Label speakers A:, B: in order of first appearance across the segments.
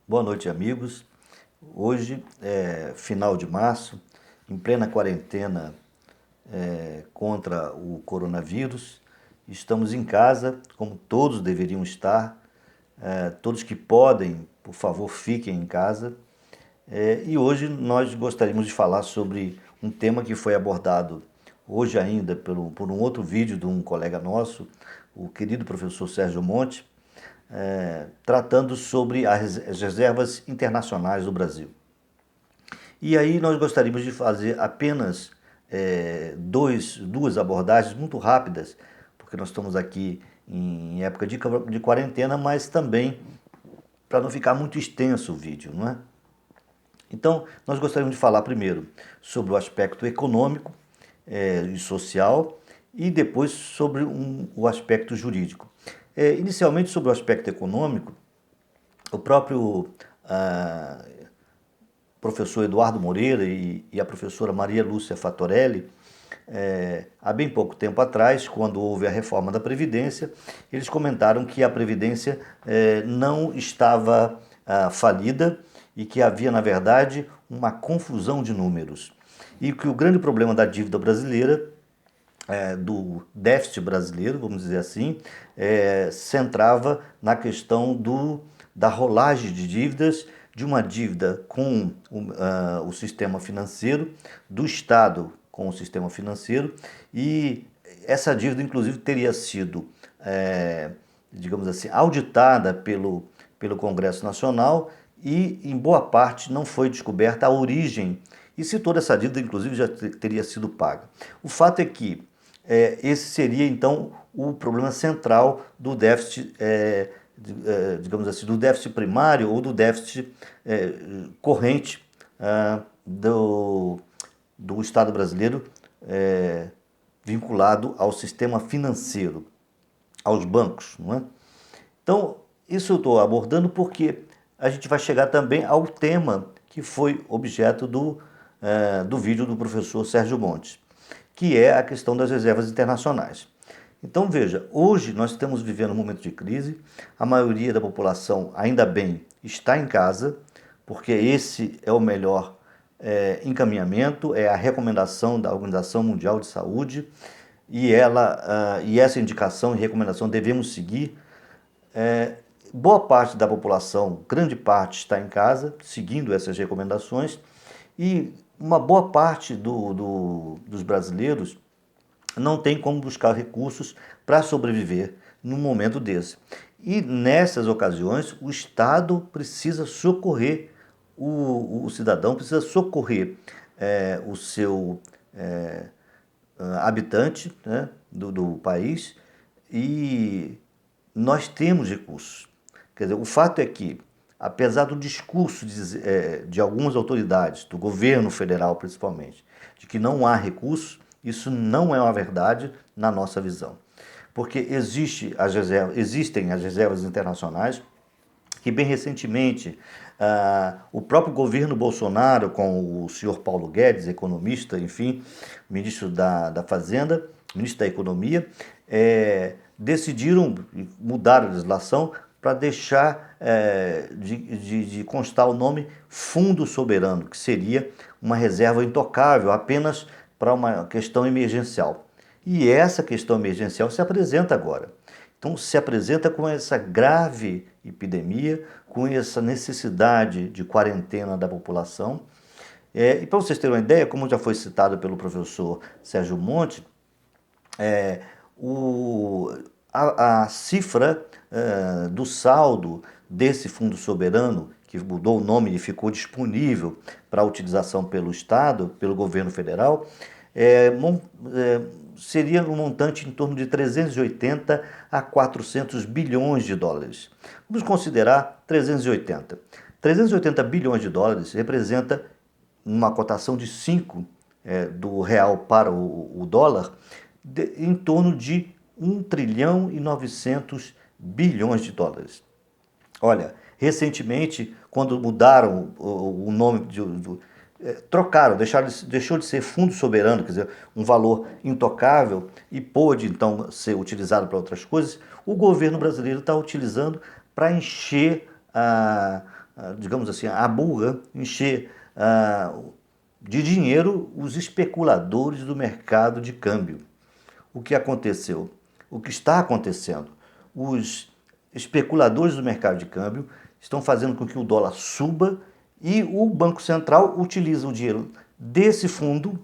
A: Boa noite, amigos. Hoje é final de março, em plena quarentena contra o coronavírus. Estamos em casa, como todos deveriam estar. Todos que podem, por favor, fiquem em casa. E hoje nós gostaríamos de falar sobre um tema que foi abordado hoje ainda por um outro vídeo de um colega nosso, o querido professor Sérgio Monte, tratando sobre as reservas internacionais do Brasil. E aí nós gostaríamos de fazer apenas duas abordagens muito rápidas, porque nós estamos aqui em época de quarentena, mas também para não ficar muito extenso o vídeo, não é? Então, nós gostaríamos de falar primeiro sobre o aspecto econômico e social e depois sobre o aspecto jurídico. Inicialmente, sobre o aspecto econômico, o próprio professor Eduardo Moreira e a professora Maria Lúcia Fatorelli, há bem pouco tempo atrás, quando houve a reforma da Previdência, eles comentaram que a Previdência não estava falida e que havia, na verdade, uma confusão de números. E que o grande problema da dívida brasileira, do déficit brasileiro, vamos dizer assim, centrava na questão da rolagem de dívidas, de uma dívida com o sistema financeiro, do Estado com o sistema financeiro, e essa dívida, inclusive, teria sido, digamos assim, auditada pelo Congresso Nacional e, em boa parte, não foi descoberta a origem e se toda essa dívida, inclusive, já teria sido paga. O fato é que esse seria, então, o problema central do déficit, digamos assim, do déficit primário ou do déficit corrente do Estado brasileiro vinculado ao sistema financeiro, aos bancos, não é? Então, isso eu estou abordando porque a gente vai chegar também ao tema que foi objeto do vídeo do professor Sérgio Montes, que é a questão das reservas internacionais. Então, veja, hoje nós estamos vivendo um momento de crise, a maioria da população, ainda bem, está em casa, porque esse é o melhor encaminhamento, é a recomendação da Organização Mundial de Saúde, e essa indicação e recomendação devemos seguir. Boa parte da população, grande parte, está em casa, seguindo essas recomendações, e uma boa parte dos brasileiros não tem como buscar recursos para sobreviver num momento desse. E nessas ocasiões, o Estado precisa socorrer o cidadão, precisa socorrer o seu habitante, né, do país, e nós temos recursos. Quer dizer, o fato é que, apesar do discurso de algumas autoridades, do governo federal principalmente, de que não há recursos, isso não é uma verdade na nossa visão. Porque existem as reservas internacionais, que bem recentemente o próprio governo Bolsonaro, com o senhor Paulo Guedes, economista, enfim, ministro da Fazenda, ministro da Economia, decidiram mudar a legislação para deixar de constar o nome Fundo Soberano, que seria uma reserva intocável apenas para uma questão emergencial. E essa questão emergencial se apresenta agora. Então, se apresenta com essa grave epidemia, com essa necessidade de quarentena da população. E para vocês terem uma ideia, como já foi citado pelo professor Sérgio Monte, a cifra do saldo desse fundo soberano, que mudou o nome e ficou disponível para utilização pelo Estado, pelo governo federal, seria um montante em torno de 380 a 400 bilhões de dólares. Vamos considerar 380. 380 bilhões de dólares representa uma cotação de 5 do real para o dólar, em torno de 1 trilhão e 900 bilhões de dólares. Olha, recentemente, quando mudaram o nome, trocaram, deixou de ser fundo soberano, quer dizer, um valor intocável, e pôde então ser utilizado para outras coisas, o governo brasileiro está utilizando para encher digamos assim, a burra, encher de dinheiro os especuladores do mercado de câmbio. O que aconteceu? O que está acontecendo? Os especuladores do mercado de câmbio estão fazendo com que o dólar suba e o Banco Central utiliza o dinheiro desse fundo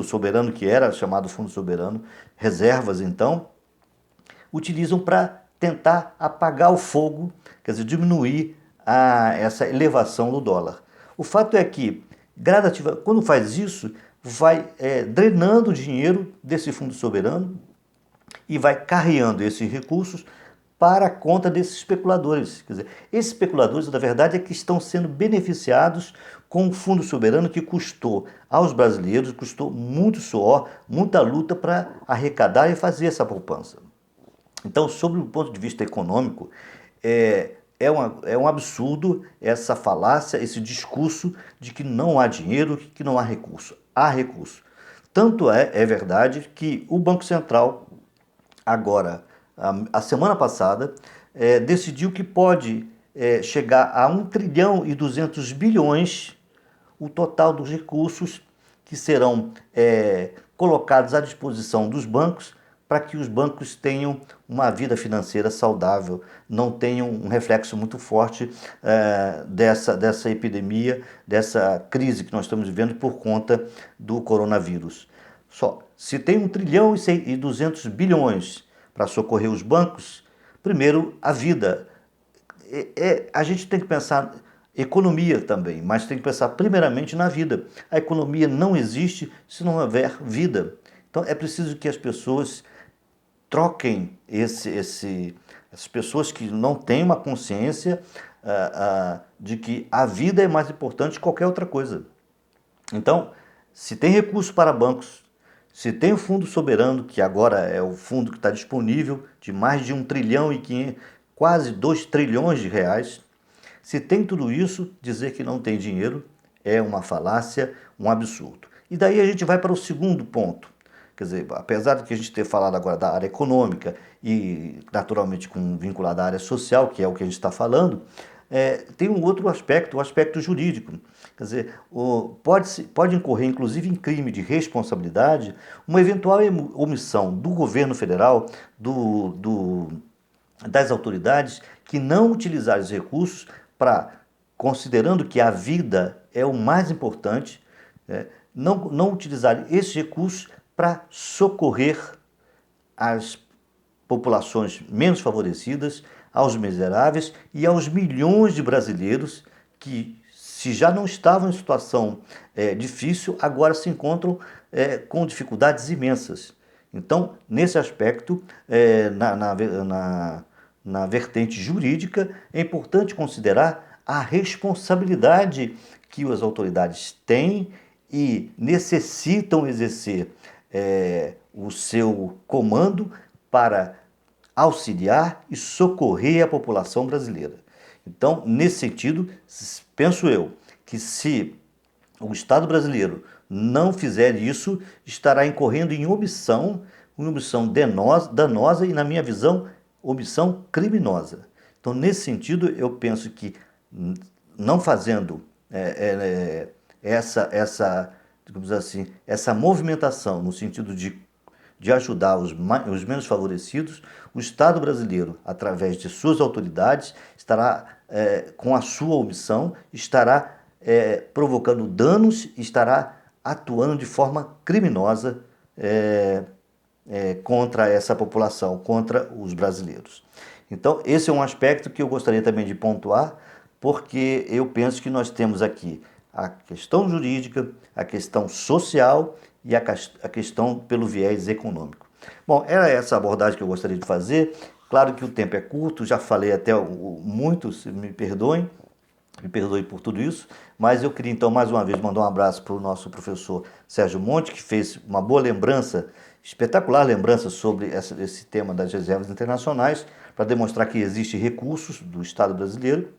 A: soberano, que era chamado Fundo Soberano, reservas então, utilizam para tentar apagar o fogo, quer dizer, diminuir essa elevação do dólar. O fato é que, quando faz isso, vai drenando o dinheiro desse fundo soberano e vai carreando esses recursos para a conta desses especuladores. Quer dizer, esses especuladores, na verdade, é que estão sendo beneficiados com o fundo soberano que custou aos brasileiros, custou muito suor, muita luta para arrecadar e fazer essa poupança. Então, sob o ponto de vista econômico, é um absurdo essa falácia, esse discurso de que não há dinheiro, que não há recurso. Há recurso. Tanto é verdade que o Banco Central, agora, a semana passada, decidiu que pode chegar a 1 trilhão e 200 bilhões o total dos recursos que serão colocados à disposição dos bancos para que os bancos tenham uma vida financeira saudável, não tenham um reflexo muito forte dessa epidemia, dessa crise que nós estamos vivendo por conta do coronavírus. Só, se tem 1 trilhão e 200 bilhões para socorrer os bancos, primeiro, a vida. A gente tem que pensar economia também, mas tem que pensar primeiramente na vida. A economia não existe se não houver vida. Então é preciso que as pessoas troquem essas pessoas que não têm uma consciência de que a vida é mais importante que qualquer outra coisa. Então, se tem recurso para bancos, se tem o fundo soberano, que agora é o fundo que está disponível, de mais de 1 trilhão e 500, quase 2 trilhões de reais, se tem tudo isso, dizer que não tem dinheiro é uma falácia, um absurdo. E daí a gente vai para o segundo ponto. Quer dizer, apesar de que a gente ter falado agora da área econômica e naturalmente vinculado à área social, que é o que a gente está falando, tem um outro aspecto, o aspecto jurídico. Quer dizer, pode incorrer inclusive em crime de responsabilidade uma eventual omissão do governo federal, das autoridades, que não utilizarem os recursos considerando que a vida é o mais importante, não utilizarem esses recursos para socorrer as populações menos favorecidas, aos miseráveis e aos milhões de brasileiros que, se já não estavam em situação difícil, agora se encontram com dificuldades imensas. Então, nesse aspecto, na vertente jurídica, é importante considerar a responsabilidade que as autoridades têm e necessitam exercer o seu comando para auxiliar e socorrer a população brasileira. Então, nesse sentido, penso eu que se o Estado brasileiro não fizer isso, estará incorrendo em omissão danosa e, na minha visão, omissão criminosa. Então, nesse sentido, eu penso que não fazendo digamos assim, essa movimentação no sentido de ajudar os menos favorecidos, o Estado brasileiro, através de suas autoridades, estará, com a sua omissão, estará provocando danos, estará atuando de forma criminosa contra essa população, contra os brasileiros. Então, esse é um aspecto que eu gostaria também de pontuar, porque eu penso que nós temos aqui a questão jurídica, a questão social e a questão pelo viés econômico. Bom, era essa abordagem que eu gostaria de fazer. Claro que o tempo é curto, já falei até muito, me perdoem, me perdoe por tudo isso, mas eu queria então mais uma vez mandar um abraço para o nosso professor Sérgio Monte, que fez uma boa lembrança, espetacular lembrança sobre esse tema das reservas internacionais, para demonstrar que existem recursos do Estado brasileiro.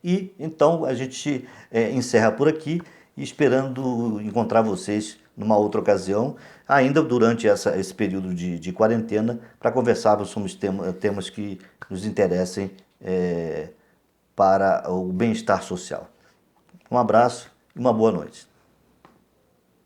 A: E então a gente encerra por aqui, esperando encontrar vocês numa outra ocasião, ainda durante esse período de quarentena, para conversarmos sobre temas que nos interessem para o bem-estar social. Um abraço e uma boa noite.